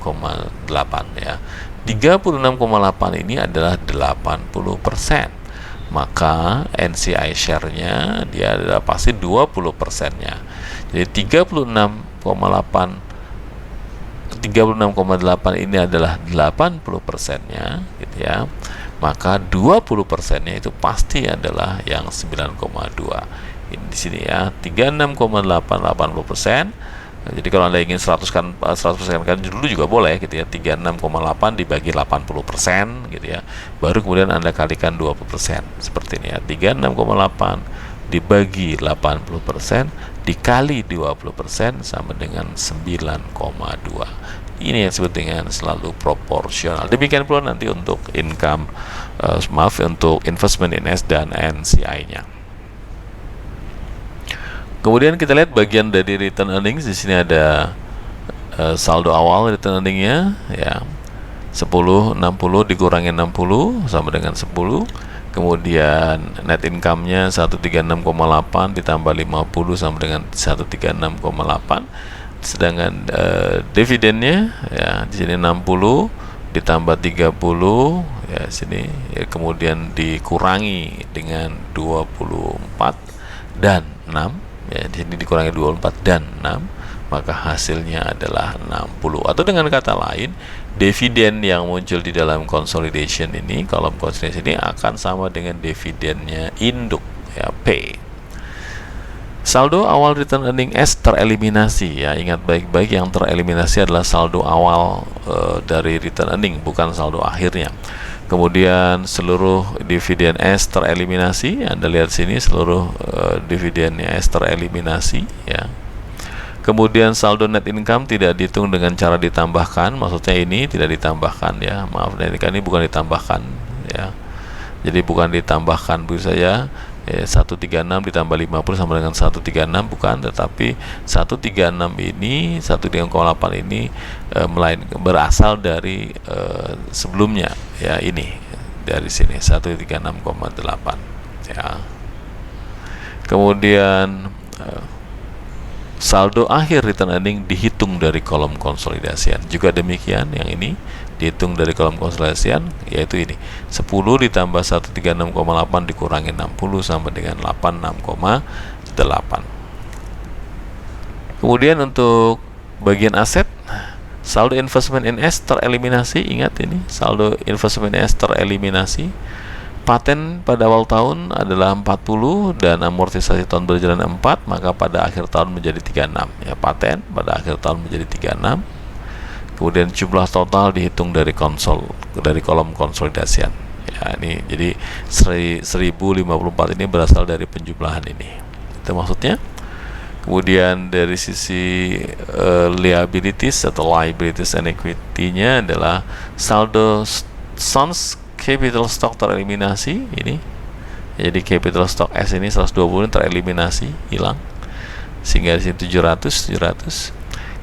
ya. 36,8 ini adalah 80%. Maka NCI share-nya dia adalah pasti 20%-nya. Jadi 36,8 ini adalah 80%-nya gitu ya. Maka 20%-nya itu pasti adalah yang 9,2. Ini di sini ya, 36,8 80%. Jadi kalau Anda ingin 100% kan dulu juga boleh gitu ya. 36,8 dibagi 80% gitu ya. Baru kemudian Anda kalikan 20%. Seperti ini ya. 36,8 dibagi 80% dikali 20% sama dengan 9,2. Ini yang disebut dengan selalu proporsional. Demikian pula nanti untuk income, untuk investment in S dan NCI-nya. Kemudian kita lihat bagian dari return earnings. Di sini ada saldo awal return earningnya ya, 60 dikurangi 60 sama dengan 10. Kemudian net income-nya 136,8 ditambah 50 sama dengan 136,8. Sedangkan dividennya ya di sini 60 ditambah 30 ya sini ya, kemudian dikurangi dengan 24 dan 6 ya, di sini dikurangi 24 dan 6, maka hasilnya adalah 60. Atau dengan kata lain, dividen yang muncul di dalam consolidation ini, kolom consolidation ini akan sama dengan dividennya induk ya, P. Saldo awal return earning S tereliminasi ya. Ingat baik-baik, yang tereliminasi adalah saldo awal dari return earning, bukan saldo akhirnya. Kemudian seluruh dividen S tereliminasi. Anda lihat sini seluruh dividennya S tereliminasi ya. Kemudian saldo net income tidak dihitung dengan cara ditambahkan, maksudnya ini tidak ditambahkan ya. Maaf, net income ini bukan ditambahkan ya. Jadi bukan ditambahkan begitu saja. 136 ditambah 50 sama dengan 136, bukan, tetapi 136 ini 136,8 ini berasal dari sebelumnya ya, ini dari sini 136,8 ya. Kemudian saldo akhir return earning dihitung dari kolom konsolidasian. Juga demikian, yang ini dihitung dari kolom konsolidasian, yaitu ini 10 ditambah 136,8 dikurangi 60 sama dengan 86,8. Kemudian untuk bagian aset, saldo investment in S tereliminasi. Ingat ini saldo investment in S tereliminasi. Paten pada awal tahun adalah 40 dan amortisasi tahun berjalan 4, maka pada akhir tahun menjadi 36 ya. Paten pada akhir tahun menjadi 36. Kemudian jumlah total dihitung dari kolom konsolidasian ya. Ini jadi 1054 ini berasal dari penjumlahan ini, itu maksudnya. Kemudian dari sisi liabilities atau liabilities and equity-nya adalah saldo Sons capital stock tereliminasi ini. Jadi capital stock S ini 120 tereliminasi, hilang, sehingga di sini 700.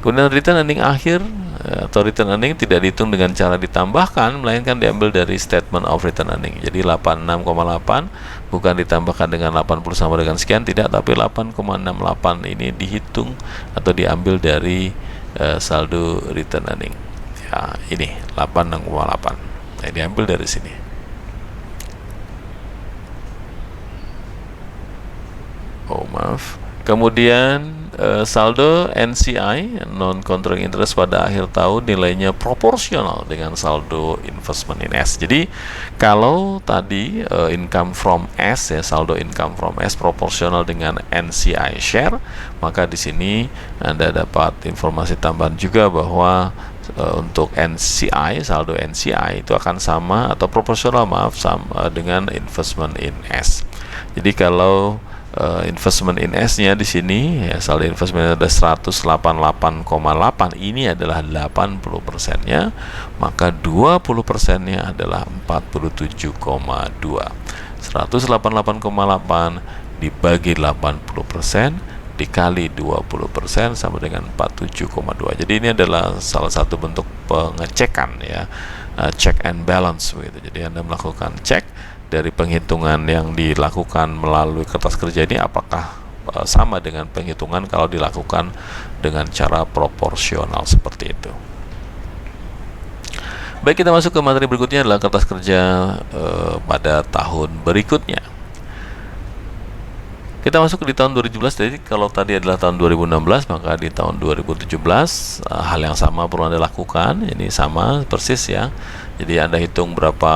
Kemudian return earning akhir atau return earning tidak dihitung dengan cara ditambahkan, melainkan diambil dari statement of return earning. Jadi 86,8 bukan ditambahkan dengan 80 sama dengan sekian, tidak, tapi 8,68 ini dihitung atau diambil dari saldo return earning. Ya, ini 86,8. Nah, diambil dari sini. Oh, maaf. Kemudian saldo NCI, non controlling interest, pada akhir tahun nilainya proporsional dengan saldo investment in S. Jadi kalau tadi income from S, ya, saldo income from S proporsional dengan NCI share, maka di sini Anda dapat informasi tambahan juga bahwa untuk NCI, saldo NCI itu akan sama atau proporsional, sama dengan investment in S. Jadi kalau investment in S-nya di sini, ya, saldo investment ada 188,8, ini adalah 80%-nya, maka 20%-nya adalah 47,2. 188,8 dibagi 80% dikali 20% sama dengan 47,2. Jadi ini adalah salah satu bentuk pengecekan, ya, check and balance begitu. Jadi Anda melakukan cek dari penghitungan yang dilakukan melalui kertas kerja ini apakah sama dengan penghitungan kalau dilakukan dengan cara proporsional seperti itu. Baik, kita masuk ke materi berikutnya adalah kertas kerja pada tahun berikutnya. Kita masuk di tahun 2017. Jadi kalau tadi adalah tahun 2016, maka di tahun 2017 hal yang sama perlu Anda lakukan. Ini sama persis, ya. Jadi Anda hitung berapa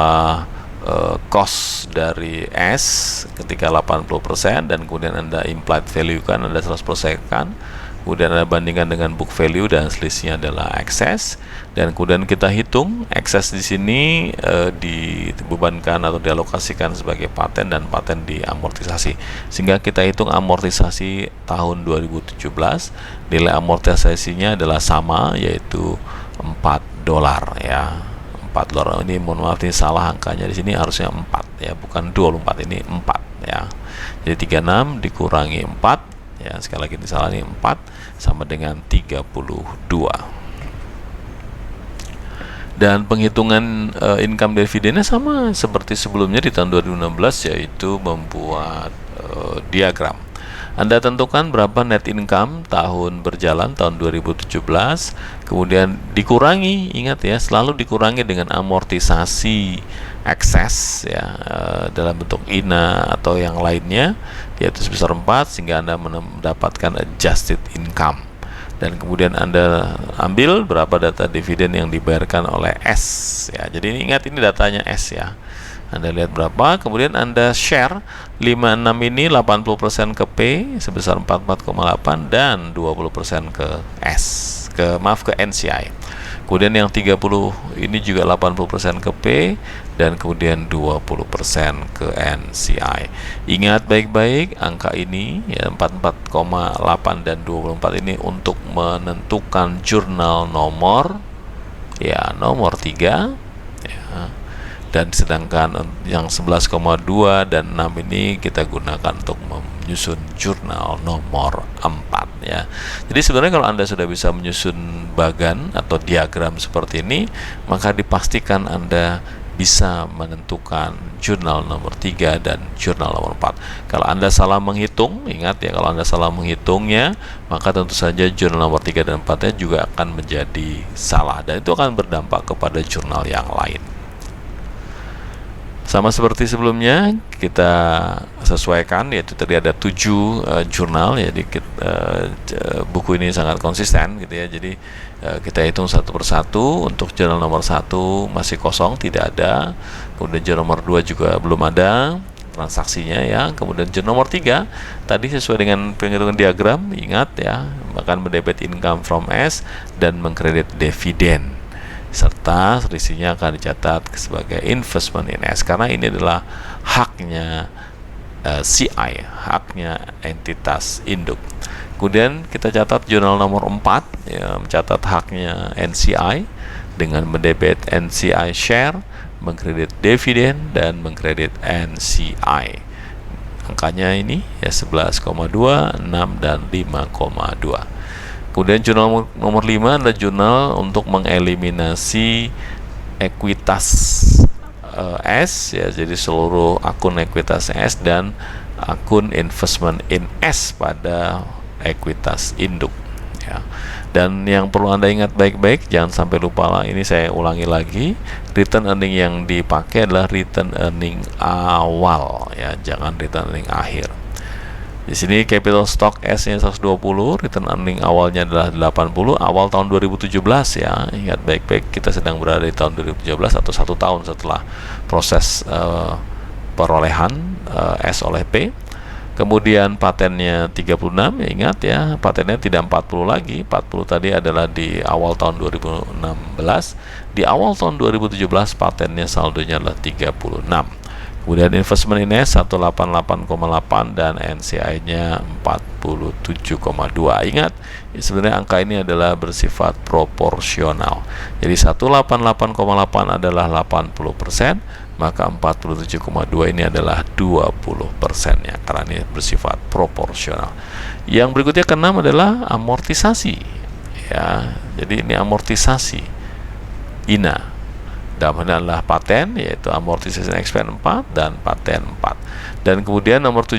cost dari S ketika 80%, dan kemudian Anda implied value kan, Anda 100% kan, kemudian Anda bandingkan dengan book value dan selisihnya adalah excess, dan kemudian kita hitung excess di sini dibebankan atau dialokasikan sebagai paten, dan paten diamortisasi, sehingga kita hitung amortisasi tahun 2017. Nilai amortisasinya adalah sama, yaitu $4, ya. $4. Ini mohon maaf, ini salah angkanya, di sini harusnya 4, ya, bukan 24, ini 4, ya. Jadi 36 dikurangi 4, ya, sekali lagi ini salah, ini 4 sama dengan 32. Dan penghitungan income dividennya sama seperti sebelumnya di tahun 2016, yaitu membuat diagram. Anda tentukan berapa net income tahun berjalan tahun 2017, kemudian dikurangi, ingat ya, selalu dikurangi dengan amortisasi excess, ya, dalam bentuk INA atau yang lainnya, yaitu sebesar 4, sehingga Anda mendapatkan adjusted income. Dan kemudian Anda ambil berapa data dividen yang dibayarkan oleh S, ya. Jadi ingat, ini datanya S, ya. Anda lihat berapa, kemudian Anda share 56 ini 80% ke P sebesar 44,8 dan 20% ke S, ke NCI. Kemudian yang 30 ini juga 80% ke P dan kemudian 20% ke NCI. Ingat baik-baik angka ini, ya, 44,8 dan 24 ini untuk menentukan jurnal nomor, ya, nomor 3, ya. Dan sedangkan yang 11,2 dan 6 ini kita gunakan untuk menyusun jurnal nomor 4, ya. Jadi sebenarnya kalau Anda sudah bisa menyusun bagan atau diagram seperti ini, maka dipastikan Anda bisa menentukan jurnal nomor 3 dan jurnal nomor 4. Kalau Anda salah menghitung, ingat ya, kalau Anda salah menghitungnya, maka tentu saja jurnal nomor 3 dan 4-nya juga akan menjadi salah, dan itu akan berdampak kepada jurnal yang lain. Sama seperti sebelumnya, kita sesuaikan, yaitu tadi ada 7 jurnal, ya. Buku ini sangat konsisten, gitu ya. Jadi kita hitung satu persatu. Untuk jurnal nomor 1 masih kosong, tidak ada. Kemudian jurnal nomor 2 juga belum ada transaksinya, ya. Kemudian jurnal nomor 3 tadi sesuai dengan penghitungan diagram, ingat ya, akan mendebit income from S dan mengkredit dividen, serta selisihnya akan dicatat sebagai investment in S, karena ini adalah haknya CI, haknya entitas induk. Kemudian kita catat jurnal nomor 4, ya, mencatat haknya NCI dengan mendebit NCI share, mengkredit dividen dan mengkredit NCI. Angkanya ini ya 11,2, 6 dan 5,2. Kemudian jurnal nomor 5 adalah jurnal untuk mengeliminasi ekuitas S ya, jadi seluruh akun ekuitas S dan akun investment in S pada ekuitas induk ya. Dan yang perlu Anda ingat baik-baik, jangan sampai lupa lah, ini saya ulangi lagi, return earning yang dipakai adalah return earning awal ya, jangan return earning akhir. Di sini capital stock S-nya 120, return earning awalnya adalah 80, awal tahun 2017 ya. Ingat baik-baik, kita sedang berada di tahun 2017 atau 1 tahun setelah proses perolehan S oleh P. Kemudian patennya 36, ya ingat ya, patennya tidak 40 lagi. 40 tadi adalah di awal tahun 2016. Di awal tahun 2017 patennya saldonya adalah 36. Kemudian investment in S 188,8 dan NCI-nya 47,2. Ingat, sebenarnya angka ini adalah bersifat proporsional. Jadi 188,8 adalah 80%, maka 47,2 ini adalah 20%-nya karena ini bersifat proporsional. Yang berikutnya keenam adalah amortisasi. Ya, jadi ini amortisasi INA. Dalam hal adalah paten, yaitu amortization expense 4 dan paten 4. Dan kemudian nomor 7,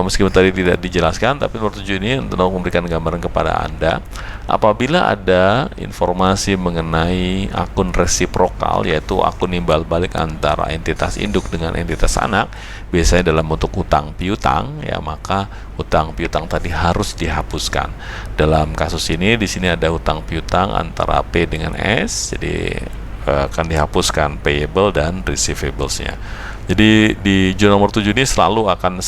meskipun tadi tidak dijelaskan, tapi nomor 7 ini untuk memberikan gambaran kepada Anda, apabila ada informasi mengenai akun resiprokal, yaitu akun imbal balik antara entitas induk dengan entitas anak, biasanya dalam bentuk hutang piutang ya, maka hutang piutang tadi harus dihapuskan. Dalam kasus ini, di sini ada hutang piutang antara P dengan S, jadi akan dihapuskan payable dan receivables-nya. Jadi di jurnal nomor 7 ini selalu akan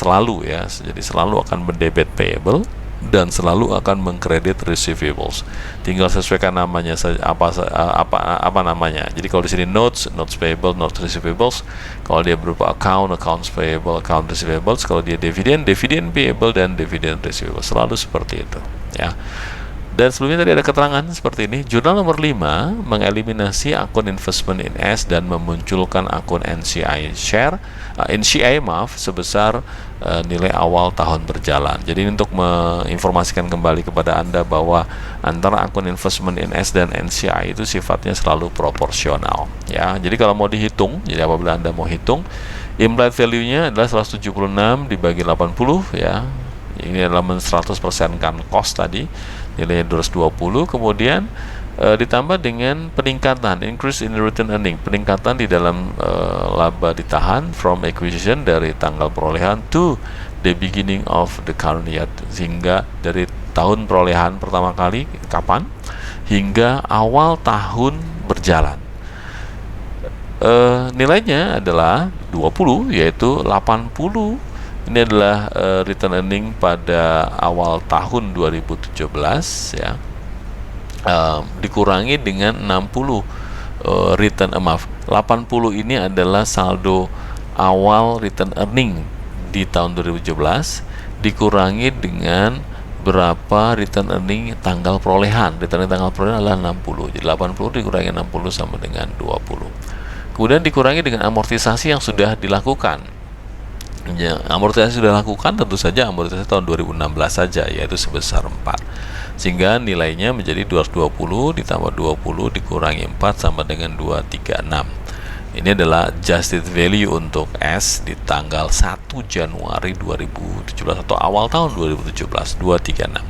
mendebit payable dan selalu akan mengkredit receivables. Tinggal sesuaikan namanya saja, apa namanya. Jadi kalau di sini notes payable, notes receivables. Kalau dia berupa accounts payable, account receivables. Kalau dia dividend payable dan dividend receivable. Selalu seperti itu ya. Dan sebelumnya tadi ada keterangan seperti ini. Jurnal nomor 5 mengeliminasi akun investment in S dan memunculkan akun NCI sebesar nilai awal tahun berjalan. Jadi untuk menginformasikan kembali kepada Anda bahwa antara akun investment in S dan NCI itu sifatnya selalu proporsional ya. Jadi kalau mau dihitung, jadi apabila Anda mau hitung, implied value-nya adalah 176 dibagi 80 ya. Ini adalah 100%-kan cost tadi, nilainya 220, kemudian ditambah dengan peningkatan, increase in return earning, peningkatan di dalam laba ditahan from acquisition dari tanggal perolehan to the beginning of the current year, sehingga dari tahun perolehan pertama kali kapan hingga awal tahun berjalan. Nilainya adalah 20, yaitu 80. Ini adalah return earning pada awal tahun 2017 ya, dikurangi dengan 60 80 ini adalah saldo awal return earning di tahun 2017 dikurangi dengan berapa return earning tanggal perolehan. Return earning tanggal perolehan adalah 60. Jadi 80 dikurangi 60 sama dengan 20. Kemudian dikurangi dengan amortisasi yang sudah dilakukan. Ya, amortisasi sudah dilakukan, tentu saja amortisasi tahun 2016 saja, yaitu sebesar 4. Sehingga nilainya menjadi 220 ditambah 20 dikurangi 4 sama dengan 236. Ini adalah adjusted value untuk S di tanggal 1 Januari 2017 atau awal tahun 2017, 236.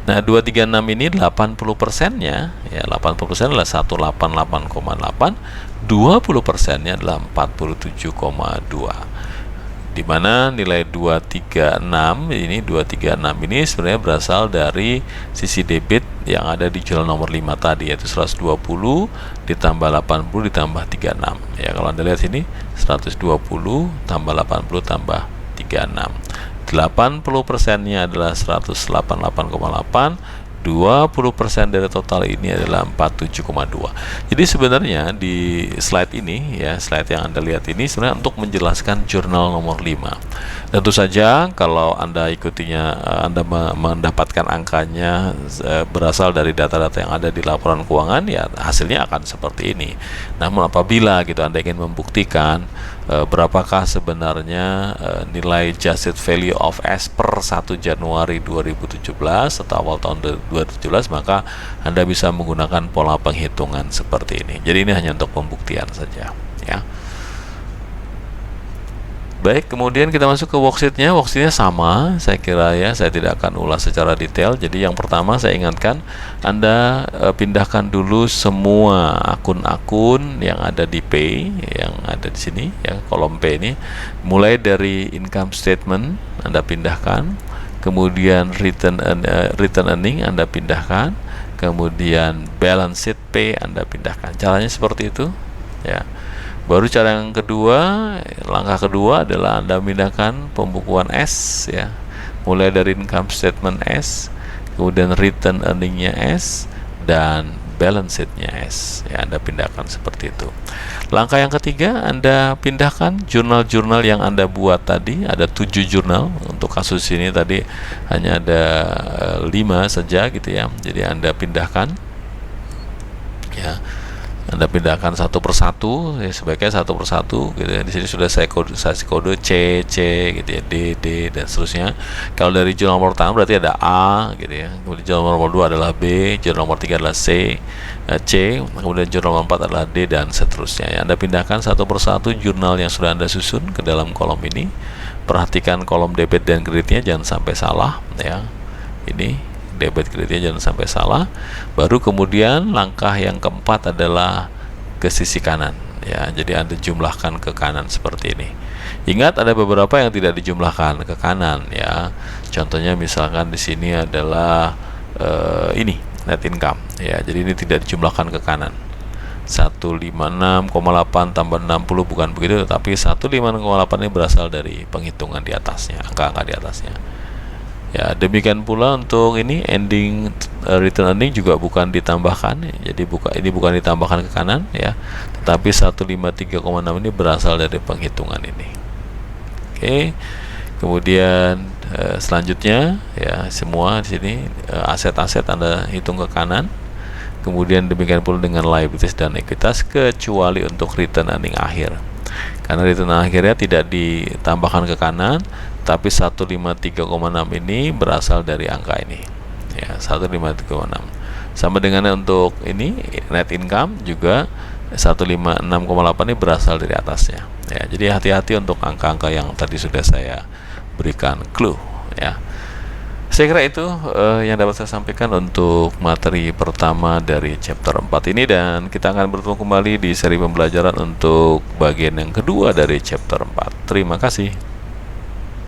Nah, 236 ini 80%-nya ya, 80% adalah 188,8, 20%-nya adalah 47,2. Di mana nilai 236 ini sebenarnya berasal dari sisi debit yang ada di jurnal nomor 5 tadi, yaitu 120 ditambah 80 ditambah 36 ya. Kalau Anda lihat sini 120 tambah 80 tambah 36, 80%-nya adalah 188,8, 20% dari total ini adalah 47,2. Jadi sebenarnya di slide ini ya, slide yang Anda lihat ini sebenarnya untuk menjelaskan jurnal nomor 5. Tentu saja kalau Anda ikutinya, Anda mendapatkan angkanya berasal dari data-data yang ada di laporan keuangan, ya hasilnya akan seperti ini. Namun apabila gitu Anda ingin membuktikan berapakah sebenarnya nilai adjusted value of as per 1 Januari 2017 atau awal tahun 2017, maka Anda bisa menggunakan pola penghitungan seperti ini. Jadi ini hanya untuk pembuktian saja, ya. Baik, kemudian kita masuk ke worksheetnya. Worksheetnya sama, saya kira ya, saya tidak akan ulas secara detail. Jadi yang pertama saya ingatkan, Anda pindahkan dulu semua akun-akun yang ada di P, yang ada di sini, ya, kolom P ini, mulai dari income statement Anda pindahkan, kemudian return earning Anda pindahkan, kemudian balance sheet P Anda pindahkan. Caranya seperti itu, ya. Baru cara yang kedua, langkah kedua adalah Anda pindahkan pembukuan S, ya, mulai dari income statement S, kemudian return earningnya S, dan balance sheetnya S, ya, Anda pindahkan seperti itu. Langkah yang ketiga, Anda pindahkan jurnal-jurnal yang Anda buat tadi. Ada 7 jurnal, untuk kasus ini tadi hanya ada 5 saja gitu ya. Jadi Anda pindahkan, ya, Anda pindahkan satu persatu, ya, sebaiknya satu persatu gitu ya. Di sini sudah saya kasih kode C, gitu ya, D, dan seterusnya. Kalau dari jurnal nomor pertama berarti ada A gitu ya. Kemudian jurnal nomor 2 adalah B, jurnal nomor 3 adalah C, kemudian jurnal nomor 4 adalah D, dan seterusnya. Ya, Anda pindahkan satu persatu jurnal yang sudah Anda susun ke dalam kolom ini. Perhatikan kolom debit dan kreditnya jangan sampai salah, ya. Ini debit kreditnya jangan sampai salah. Baru kemudian langkah yang keempat adalah ke sisi kanan, ya. Jadi Anda jumlahkan ke kanan seperti ini. Ingat, ada beberapa yang tidak dijumlahkan ke kanan, ya. Contohnya misalkan di sini adalah ini net income, ya. Jadi ini tidak dijumlahkan ke kanan. 156,8 tambah 60 bukan begitu, tapi 156,8 ini berasal dari penghitungan di atasnya, angka-angka di atasnya. Ya, demikian pula untuk ini ending return earning juga bukan ditambahkan, ya. Jadi ini bukan ditambahkan ke kanan, ya, tetapi 153,6 ini berasal dari penghitungan ini. Oke. Kemudian selanjutnya, ya, semua di sini aset-aset Anda hitung ke kanan. Kemudian demikian pula dengan liabilities dan ekuitas, kecuali untuk return earning akhir. Karena return akhirnya tidak ditambahkan ke kanan, tapi 153,6 ini berasal dari angka ini, ya, 153,6. Sama dengan untuk ini net income juga 156,8 ini berasal dari atasnya, ya. Jadi hati-hati untuk angka-angka yang tadi sudah saya berikan clue, ya. Saya kira itu yang dapat saya sampaikan untuk materi pertama dari chapter 4 ini, dan kita akan bertemu kembali di seri pembelajaran untuk bagian yang kedua dari chapter 4. Terima kasih.